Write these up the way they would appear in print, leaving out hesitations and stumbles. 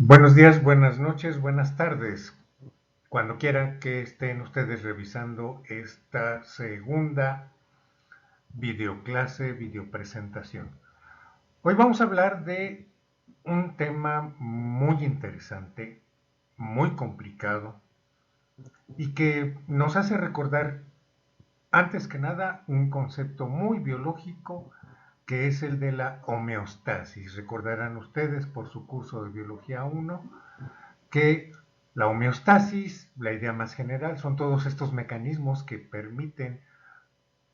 Buenos días, buenas noches, buenas tardes. Cuando quiera que estén ustedes revisando esta segunda videoclase, videopresentación. Hoy vamos a hablar de un tema muy interesante, muy complicado y que nos hace recordar, antes que nada, un concepto muy biológico que es el de la homeostasis. Recordarán ustedes por su curso de Biología 1 que la homeostasis, la idea más general, son todos estos mecanismos que permiten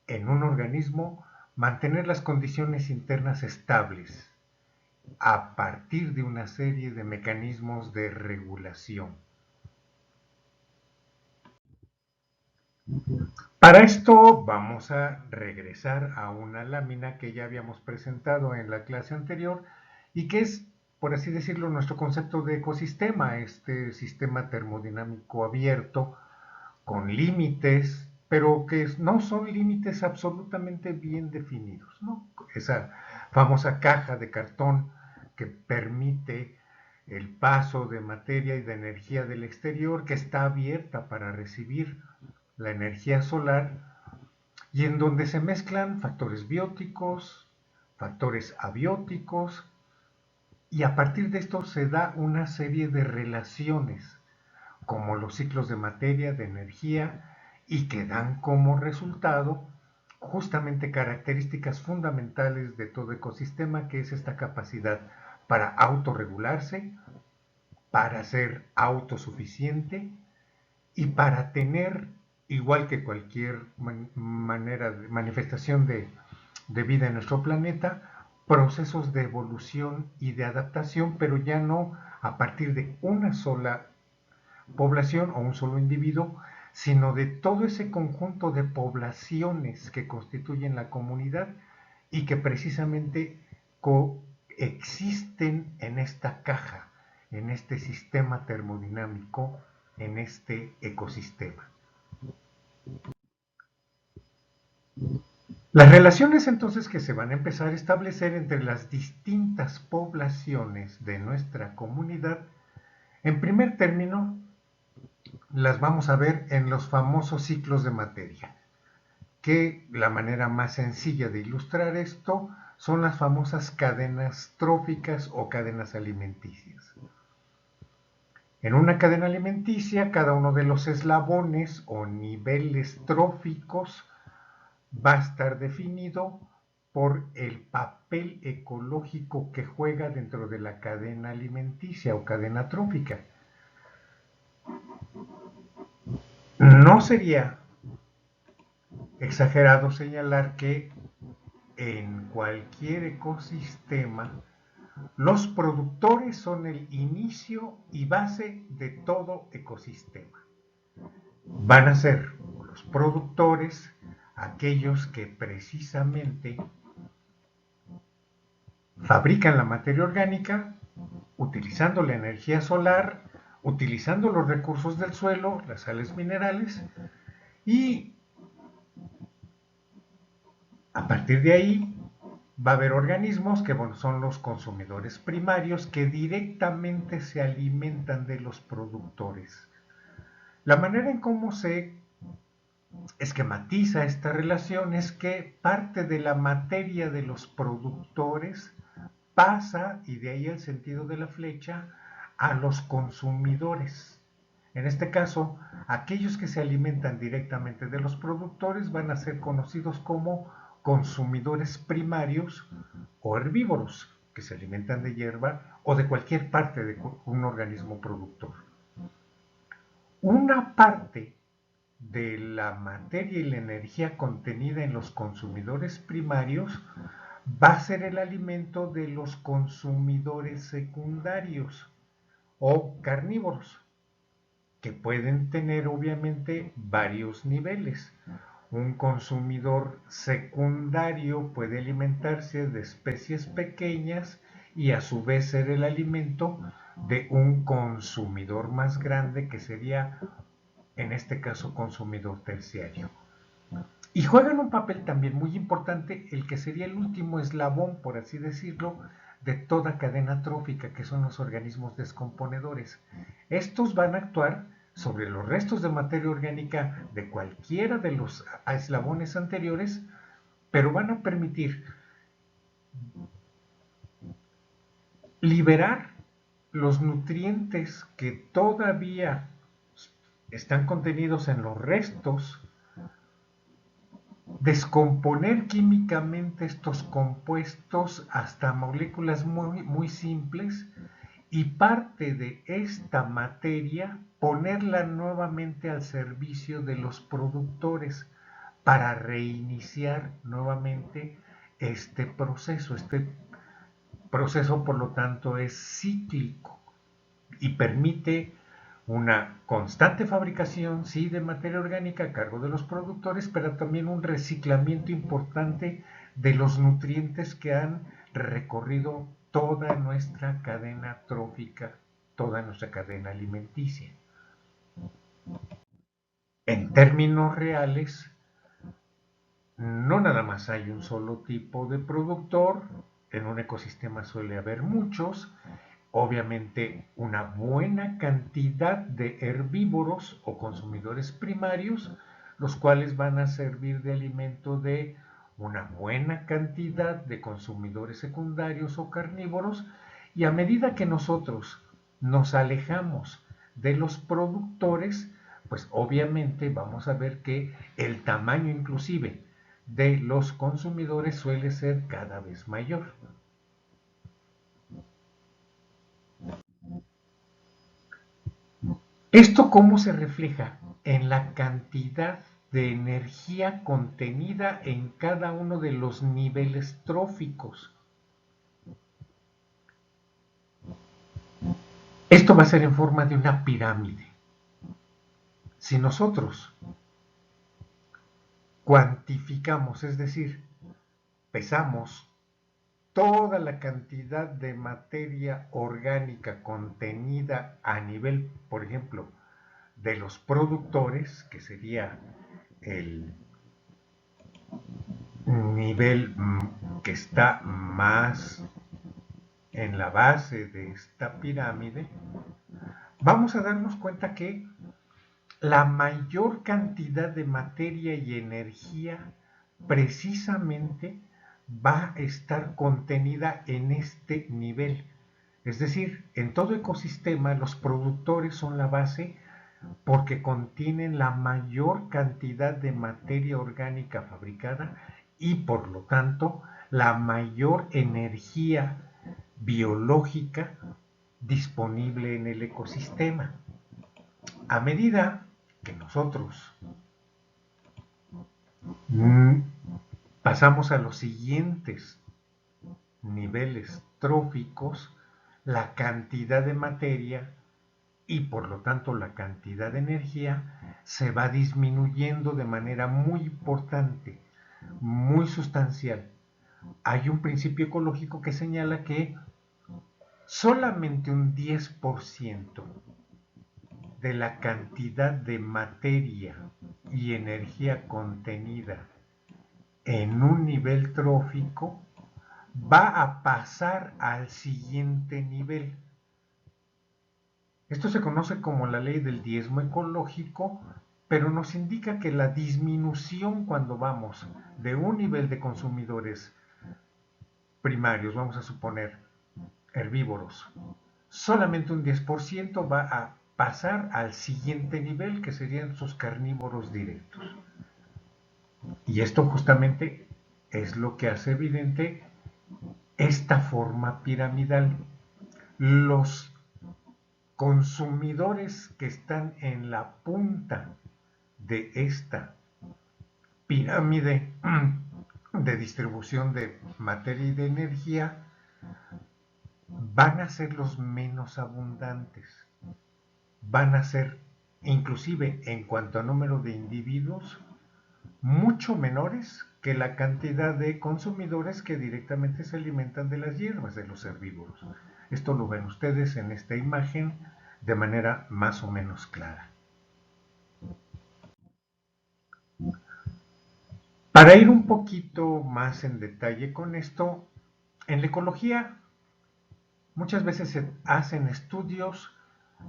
en un organismo mantener las condiciones internas estables a partir de una serie de mecanismos de regulación. Para esto vamos a regresar a una lámina que ya habíamos presentado en la clase anterior y que es, por así decirlo, nuestro concepto de ecosistema, este sistema termodinámico abierto con límites, pero que no son límites absolutamente bien definidos, ¿no? Esa famosa caja de cartón que permite el paso de materia y de energía del exterior, que está abierta para recibir la energía solar y en donde se mezclan factores bióticos, factores abióticos, y a partir de esto se da una serie de relaciones como los ciclos de materia, de energía, y que dan como resultado justamente características fundamentales de todo ecosistema, que es esta capacidad para autorregularse, para ser autosuficiente y para tener, igual que cualquier manera de manifestación de vida en nuestro planeta, procesos de evolución y de adaptación, pero ya no a partir de una sola población o un solo individuo, sino de todo ese conjunto de poblaciones que constituyen la comunidad y que precisamente coexisten en esta caja, en este sistema termodinámico, en este ecosistema. Las relaciones entonces que se van a empezar a establecer entre las distintas poblaciones de nuestra comunidad, en primer término, las vamos a ver en los famosos ciclos de materia, que la manera más sencilla de ilustrar esto son las famosas cadenas tróficas o cadenas alimenticias. En una cadena alimenticia, cada uno de los eslabones o niveles tróficos va a estar definido por el papel ecológico que juega dentro de la cadena alimenticia o cadena trófica. No sería exagerado señalar que en cualquier ecosistema los productores son el inicio y base de todo ecosistema. Van a ser los productores aquellos que precisamente fabrican la materia orgánica utilizando la energía solar, utilizando los recursos del suelo, las sales minerales, y a partir de ahí va a haber organismos que son los consumidores primarios que directamente se alimentan de los productores. La manera en cómo se esquematiza esta relación es que parte de la materia de los productores pasa, y de ahí el sentido de la flecha, a los consumidores. En este caso, aquellos que se alimentan directamente de los productores van a ser conocidos como consumidores primarios o herbívoros, que se alimentan de hierba o de cualquier parte de un organismo productor. Una parte de la materia y la energía contenida en los consumidores primarios va a ser el alimento de los consumidores secundarios o carnívoros, que pueden tener obviamente varios niveles. Un consumidor secundario puede alimentarse de especies pequeñas y a su vez ser el alimento de un consumidor más grande que sería, en este caso, consumidor terciario. Y juegan un papel también muy importante el que sería el último eslabón, por así decirlo, de toda cadena trófica, que son los organismos descomponedores. Estos van a actuar sobre los restos de materia orgánica de cualquiera de los eslabones anteriores, pero van a permitir liberar los nutrientes que todavía están contenidos en los restos, descomponer químicamente estos compuestos hasta moléculas muy simples, y parte de esta materia ponerla nuevamente al servicio de los productores para reiniciar nuevamente este proceso. Este proceso, por lo tanto, es cíclico y permite una constante fabricación, sí, de materia orgánica a cargo de los productores, pero también un reciclamiento importante de los nutrientes que han recorrido toda nuestra cadena trófica, toda nuestra cadena alimenticia. En términos reales, no nada más hay un solo tipo de productor, en un ecosistema suele haber muchos, obviamente una buena cantidad de herbívoros o consumidores primarios, los cuales van a servir de alimento de una buena cantidad de consumidores secundarios o carnívoros, y a medida que nosotros nos alejamos de los productores, pues obviamente vamos a ver que el tamaño inclusive de los consumidores suele ser cada vez mayor. ¿Esto cómo se refleja? En la cantidad de energía contenida en cada uno de los niveles tróficos. Esto va a ser en forma de una pirámide. Si nosotros cuantificamos, es decir, pesamos toda la cantidad de materia orgánica contenida a nivel, por ejemplo, de los productores, que sería el nivel que está más en la base de esta pirámide, vamos a darnos cuenta que la mayor cantidad de materia y energía precisamente va a estar contenida en este nivel. Es decir, en todo ecosistema los productores son la base porque contienen la mayor cantidad de materia orgánica fabricada y por lo tanto la mayor energía biológica disponible en el ecosistema. A medida que nosotros pasamos a los siguientes niveles tróficos, la cantidad de materia y por lo tanto la cantidad de energía se va disminuyendo de manera muy importante, muy sustancial. Hay un principio ecológico que señala que solamente un 10% de la cantidad de materia y energía contenida en un nivel trófico va a pasar al siguiente nivel. Esto se conoce como la ley del diezmo ecológico, pero nos indica que la disminución cuando vamos de un nivel de consumidores primarios, vamos a suponer herbívoros, solamente un 10% va a pasar al siguiente nivel, que serían sus carnívoros directos. Y esto justamente es lo que hace evidente esta forma piramidal. Los consumidores que están en la punta de esta pirámide de distribución de materia y de energía van a ser los menos abundantes, van a ser inclusive en cuanto a número de individuos mucho menores que la cantidad de consumidores que directamente se alimentan de las hierbas, de los herbívoros. Esto lo ven ustedes en esta imagen de manera más o menos clara. Para ir un poquito más en detalle con esto, en la ecología muchas veces se hacen estudios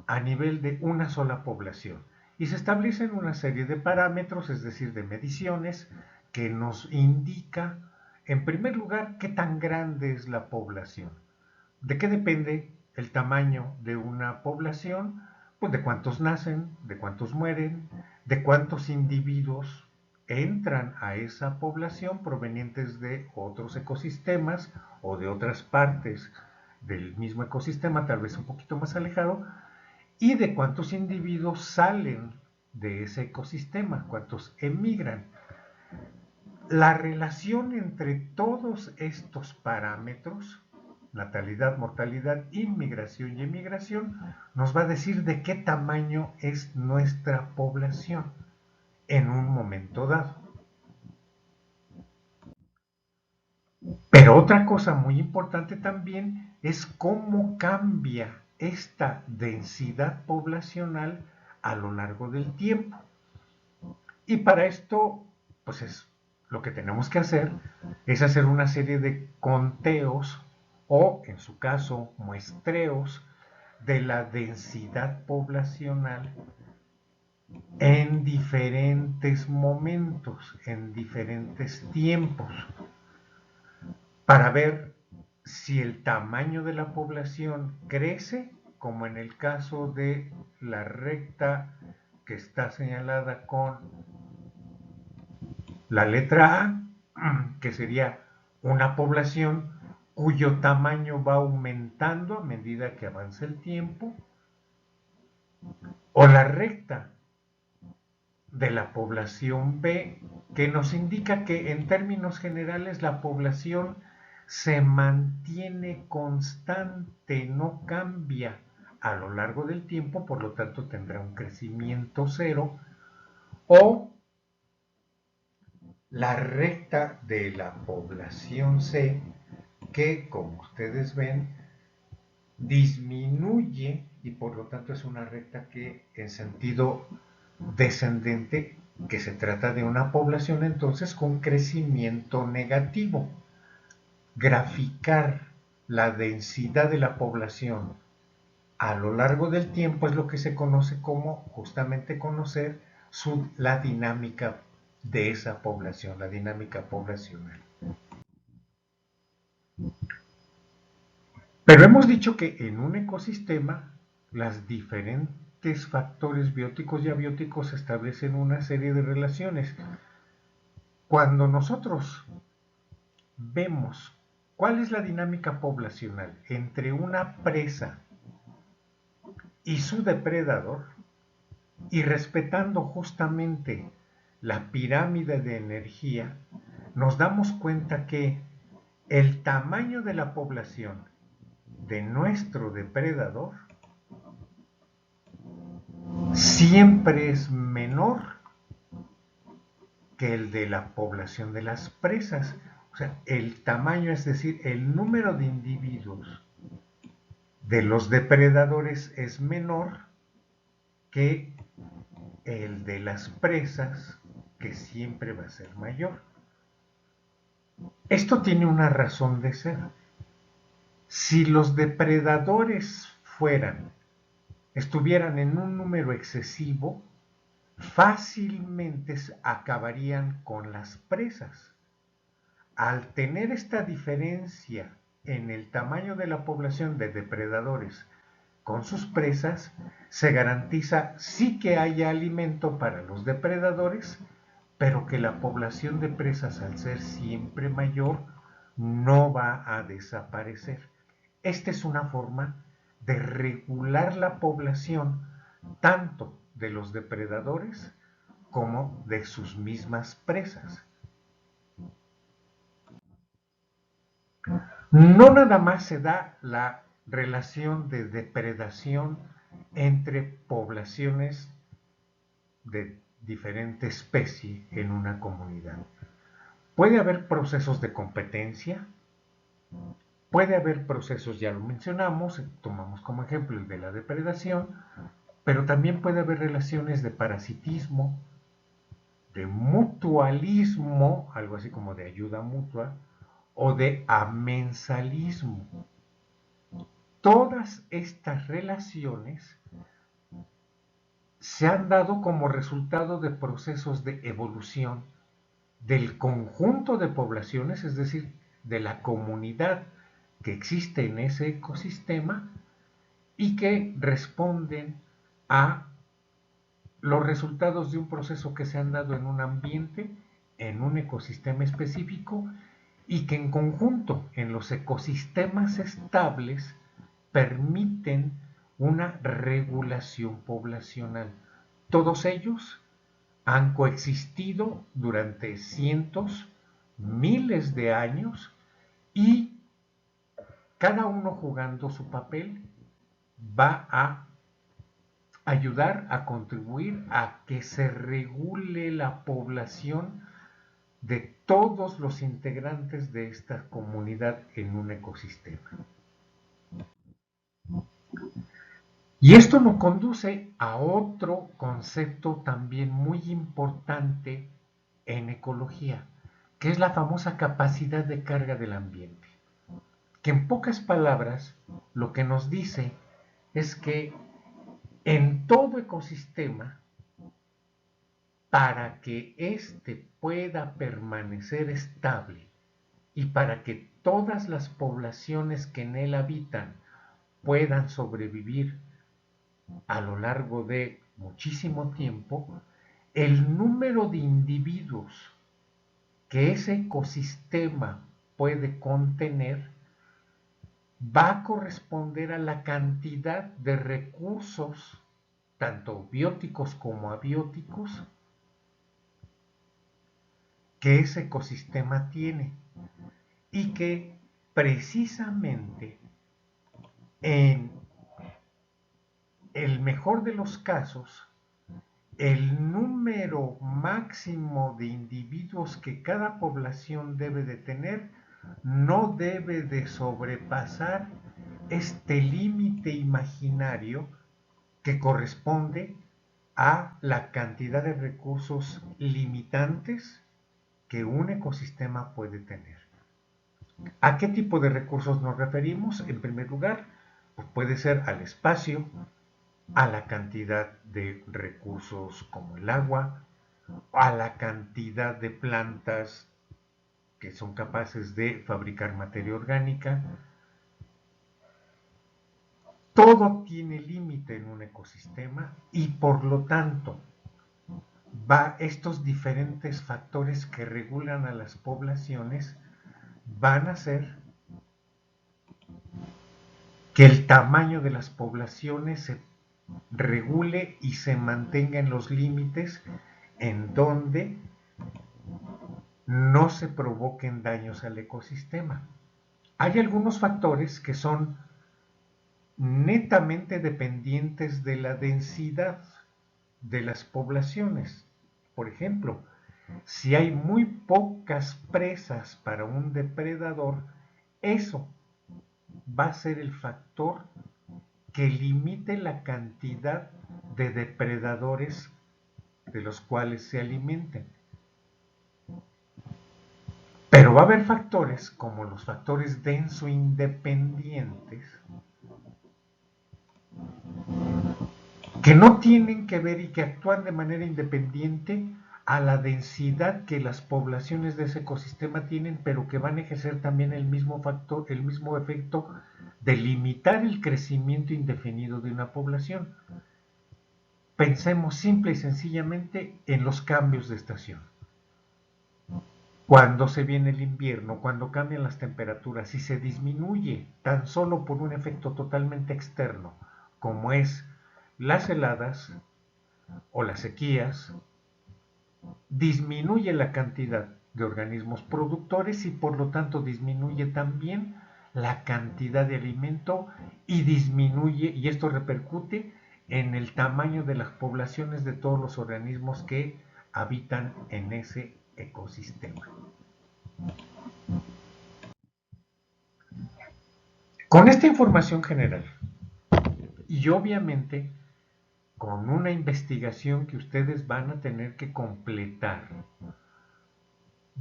a nivel de una sola población y se establecen una serie de parámetros, es decir, de mediciones, que nos indica, en primer lugar, qué tan grande es la población. ¿De qué depende el tamaño de una población? Pues de cuántos nacen, de cuántos mueren, de cuántos individuos entran a esa población provenientes de otros ecosistemas o de otras partes del mismo ecosistema, tal vez un poquito más alejado, y de cuántos individuos salen de ese ecosistema, cuántos emigran. La relación entre todos estos parámetros, natalidad, mortalidad, inmigración y emigración, nos va a decir de qué tamaño es nuestra población en un momento dado. Pero otra cosa muy importante también es cómo cambia esta densidad poblacional a lo largo del tiempo. Y para esto, pues es lo que tenemos que hacer, es hacer una serie de conteos o, en su caso, muestreos de la densidad poblacional en diferentes momentos, en diferentes tiempos, para ver si el tamaño de la población crece, como en el caso de la recta que está señalada con la letra A, que sería una población cuyo tamaño va aumentando a medida que avanza el tiempo, o la recta de la población B, que nos indica que en términos generales la población se mantiene constante, no cambia a lo largo del tiempo, por lo tanto tendrá un crecimiento cero, o la recta de la población C, que como ustedes ven disminuye y por lo tanto es una recta que en sentido descendente, que se trata de una población entonces con crecimiento negativo. Graficar la densidad de la población a lo largo del tiempo es lo que se conoce como justamente conocer la dinámica de esa población, la dinámica poblacional. Pero hemos dicho que en un ecosistema las diferentes factores bióticos y abióticos establecen una serie de relaciones. Cuando nosotros vemos cuál es la dinámica poblacional entre una presa y su depredador, y respetando justamente la pirámide de energía, nos damos cuenta que el tamaño de la población de nuestro depredador siempre es menor que el de la población de las presas. O sea, el tamaño, es decir, el número de individuos de los depredadores es menor que el de las presas, que siempre va a ser mayor. Esto tiene una razón de ser. Si los depredadores estuvieran en un número excesivo, fácilmente acabarían con las presas. Al tener esta diferencia en el tamaño de la población de depredadores con sus presas, se garantiza sí que haya alimento para los depredadores, pero que la población de presas, al ser siempre mayor, no va a desaparecer. Esta es una forma de regular la población tanto de los depredadores como de sus mismas presas. No nada más se da la relación de depredación entre poblaciones de diferente especie en una comunidad. Puede haber procesos de competencia, puede haber procesos, ya lo mencionamos, tomamos como ejemplo el de la depredación, pero también puede haber relaciones de parasitismo, de mutualismo, algo así como de ayuda mutua, o de amensalismo. Todas estas relaciones se han dado como resultado de procesos de evolución del conjunto de poblaciones, es decir, de la comunidad que existe en ese ecosistema y que responden a los resultados de un proceso que se han dado en un ambiente, en un ecosistema específico y que en conjunto en los ecosistemas estables permiten una regulación poblacional. Todos ellos han coexistido durante cientos, miles de años y cada uno jugando su papel va a ayudar a contribuir a que se regule la población de todos los integrantes de esta comunidad en un ecosistema. Y esto nos conduce a otro concepto también muy importante en ecología, que es la famosa capacidad de carga del ambiente, que en pocas palabras lo que nos dice es que en todo ecosistema, para que éste pueda permanecer estable y para que todas las poblaciones que en él habitan puedan sobrevivir a lo largo de muchísimo tiempo, el número de individuos que ese ecosistema puede contener va a corresponder a la cantidad de recursos, tanto bióticos como abióticos, que ese ecosistema tiene y que precisamente en el mejor de los casos, el número máximo de individuos que cada población debe de tener no debe de sobrepasar este límite imaginario que corresponde a la cantidad de recursos limitantes que un ecosistema puede tener. ¿A qué tipo de recursos nos referimos? En primer lugar, pues puede ser al espacio, a la cantidad de recursos como el agua, a la cantidad de plantas que son capaces de fabricar materia orgánica. Todo tiene límite en un ecosistema y por lo tanto estos diferentes factores que regulan a las poblaciones van a hacer que el tamaño de las poblaciones se regule y se mantenga en los límites en donde no se provoquen daños al ecosistema. Hay algunos factores que son netamente dependientes de la densidad de las poblaciones. Por ejemplo, si hay muy pocas presas para un depredador, eso va a ser el factor que limite la cantidad de depredadores de los cuales se alimenten. Pero va a haber factores como los factores denso independientes que no tienen que ver y que actúan de manera independiente a la densidad que las poblaciones de ese ecosistema tienen, pero que van a ejercer también el mismo factor, el mismo efecto de limitar el crecimiento indefinido de una población. Pensemos simple y sencillamente en los cambios de estación. Cuando se viene el invierno, cuando cambian las temperaturas y se disminuye tan solo por un efecto totalmente externo, como es las heladas o las sequías, disminuye la cantidad de organismos productores y por lo tanto disminuye también la cantidad de alimento y esto repercute en el tamaño de las poblaciones de todos los organismos que habitan en ese ecosistema. Con esta información general y obviamente con una investigación que ustedes van a tener que completar,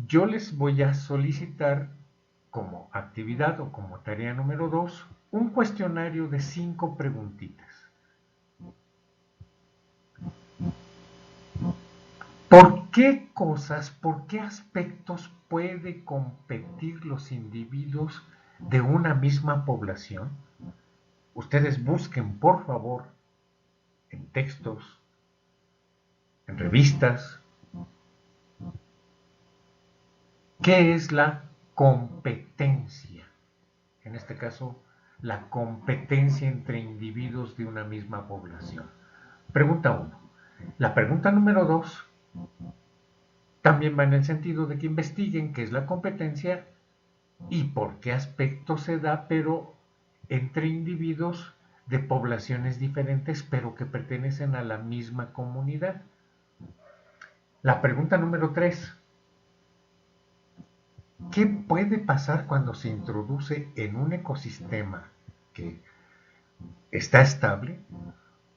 yo les voy a solicitar como actividad o como tarea número 2 un cuestionario de 5 preguntitas. ¿Por qué cosas, por qué aspectos puede competir los individuos de una misma población? Ustedes busquen, por favor, en textos, en revistas, ¿qué es la competencia? En este caso, la competencia entre individuos de una misma población. Pregunta 1. La pregunta número 2 también va en el sentido de que investiguen qué es la competencia y por qué aspecto se da, pero entre individuos de poblaciones diferentes, pero que pertenecen a la misma comunidad. La pregunta número 3. ¿Qué puede pasar cuando se introduce en un ecosistema que está estable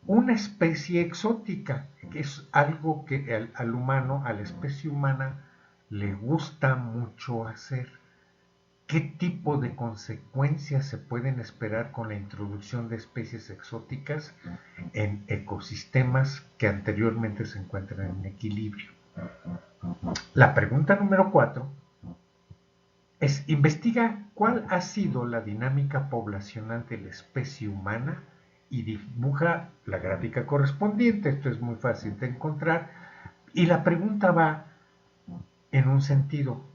una especie exótica, que es algo que al humano, a la especie humana, le gusta mucho hacer? ¿Qué tipo de consecuencias se pueden esperar con la introducción de especies exóticas en ecosistemas que anteriormente se encuentran en equilibrio? La pregunta número 4 es: investiga cuál ha sido la dinámica poblacional de la especie humana y dibuja la gráfica correspondiente. Esto es muy fácil de encontrar. Y la pregunta va en un sentido: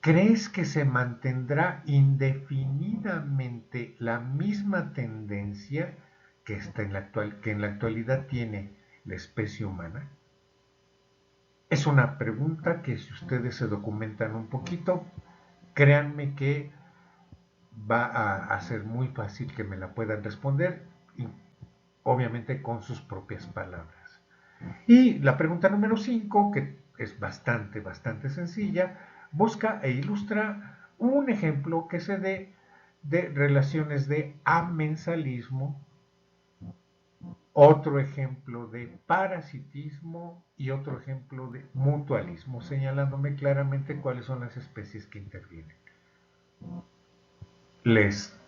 ¿crees que se mantendrá indefinidamente la misma tendencia que en la actualidad tiene la especie humana? Es una pregunta que, si ustedes se documentan un poquito, créanme que va a ser muy fácil que me la puedan responder, y obviamente con sus propias palabras. Y la pregunta número 5, que es bastante sencilla, busca e ilustra un ejemplo que se dé de relaciones de amensalismo, otro ejemplo de parasitismo y otro ejemplo de mutualismo, señalándome claramente cuáles son las especies que intervienen. Les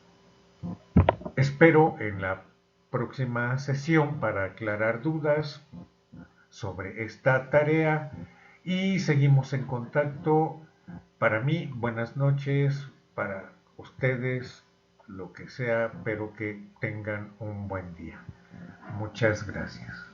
espero en la próxima sesión para aclarar dudas sobre esta tarea y seguimos en contacto. Para mí, buenas noches; para ustedes, lo que sea, pero que tengan un buen día. Muchas gracias.